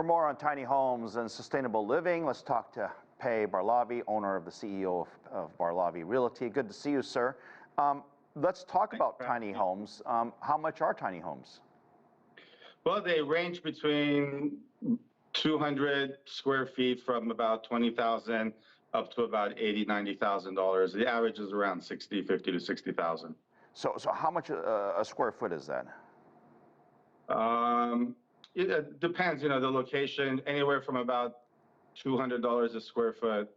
For more on tiny homes and sustainable living, let's talk to Pej Barlavi, owner of the CEO of Barlavi Realty. Good to see you, sir. Let's talk about tiny homes. How much are tiny homes? Well, they range between 200 square feet from about 20,000 up to about $80,000, $90,000. The average is around 50 to 60,000. So how much a square foot is that? It depends, the location, anywhere from about $200 a square foot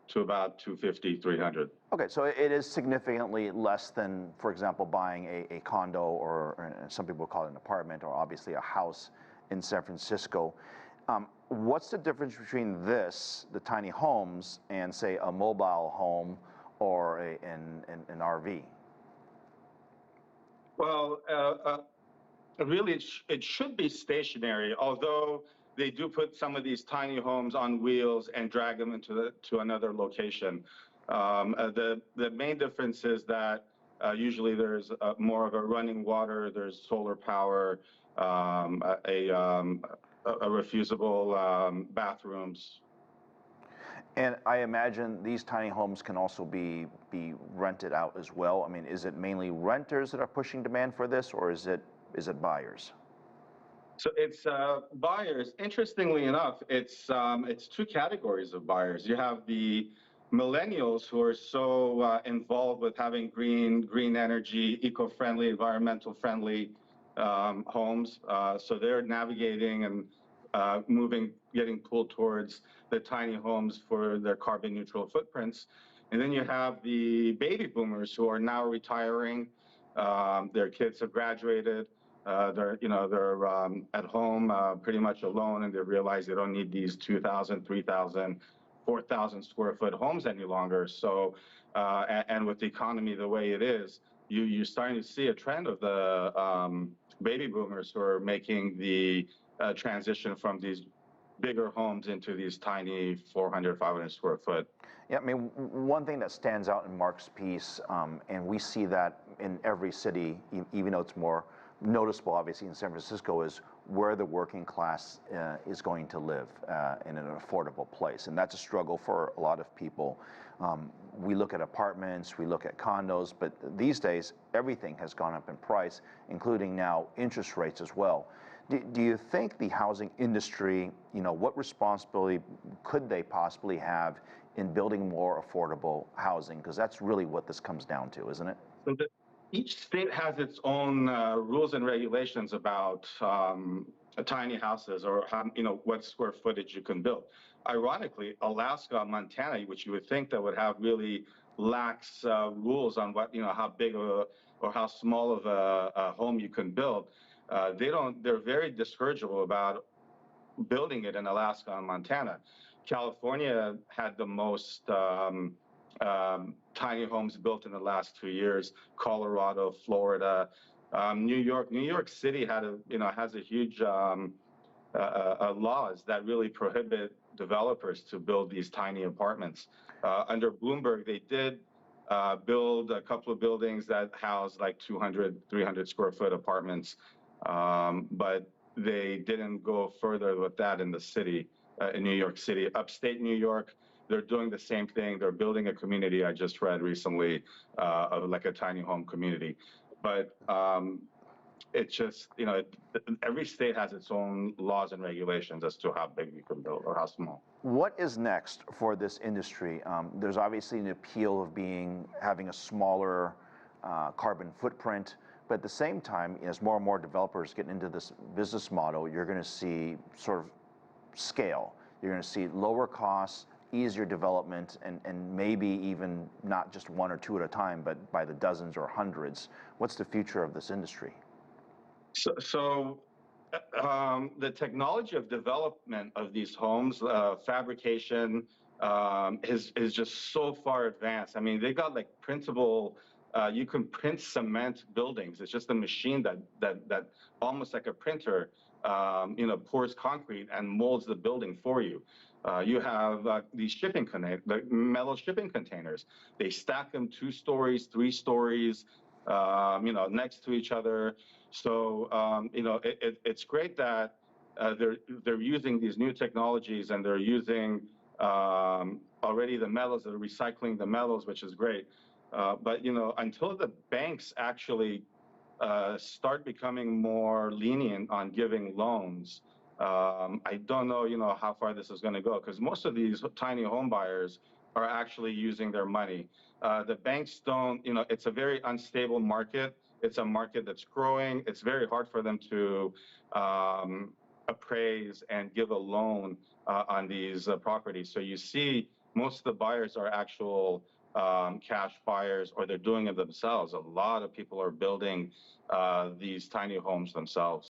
to about $250, $300. Okay, so it is significantly less than, for example, buying a condo, or some people call it an apartment, or obviously a house in San Francisco. What's the difference between this, the tiny homes, and say a mobile home or an RV? Well, really, it should be stationary, although they do put some of these tiny homes on wheels and drag them to another location. The main difference is that usually there's more of a running water, there's solar power, a refusable bathrooms. And I imagine these tiny homes can also be rented out as well. I mean, is it mainly renters that are pushing demand for this, or is it buyers? So it's buyers. Interestingly enough, it's two categories of buyers. You have the millennials who are so involved with having green energy, eco-friendly, environmental friendly homes. So they're navigating and moving, getting pulled towards the tiny homes for their carbon neutral footprints. And then you have the baby boomers who are now retiring. Their kids have graduated. They're at home pretty much alone, and they realize they don't need these 2,000, 3,000, 4,000 square foot homes any longer. So, and with the economy the way it is, you're starting to see a trend of the baby boomers who are making the transition from these bigger homes into these tiny 400, 500 square foot. Yeah, I mean, one thing that stands out in Mark's piece, and we see that in every city, even though it's more noticeable, obviously, in San Francisco, is where the working class is going to live in an affordable place. And that's a struggle for a lot of people. We look at apartments, we look at condos, but these days, everything has gone up in price, including now interest rates as well. Do you think the housing industry, what responsibility could they possibly have in building more affordable housing? Because that's really what this comes down to, isn't it? So each state has its own rules and regulations about tiny houses, or what square footage you can build. Ironically, Alaska, Montana, which you would think that would have really lax rules on what, how big or how small of a home you can build, they're very discourageable about building it in Alaska and Montana. California had the most tiny homes built in the last 2 years. Colorado, Florida, New York City has a huge laws that really prohibit developers to build these tiny apartments. Under Bloomberg, they did build a couple of buildings that house like 200, 300 square foot apartments, but they didn't go further with that in the city, in New York City. Upstate New York, they're doing the same thing. They're building a community, I just read recently, of like a tiny home community. But it's just, every state has its own laws and regulations as to how big you can build or how small. What is next for this industry? There's obviously an appeal of having a smaller carbon footprint, but at the same time, as more and more developers get into this business model, you're going to see sort of scale. You're going to see lower costs, easier development, and maybe even not just one or two at a time, but by the dozens or hundreds. What's the future of this industry? So the technology of development of these homes, fabrication, is just so far advanced. I mean, they got like printable. You can print cement buildings. It's just a machine that almost like a printer, pours concrete and molds the building for you. You have these the metal shipping containers. They stack them 2 stories, 3 stories, next to each other. So, it's great that they're using these new technologies, and they're using already the metals. They're recycling the metals, which is great. But until the banks actually start becoming more lenient on giving loans, I don't know, how far this is going to go, because most of these tiny home buyers are actually using their money. The banks don't, it's a very unstable market. It's a market that's growing. It's very hard for them to appraise and give a loan on these properties. So you see most of the buyers are actual cash buyers, or they're doing it themselves. A lot of people are building these tiny homes themselves.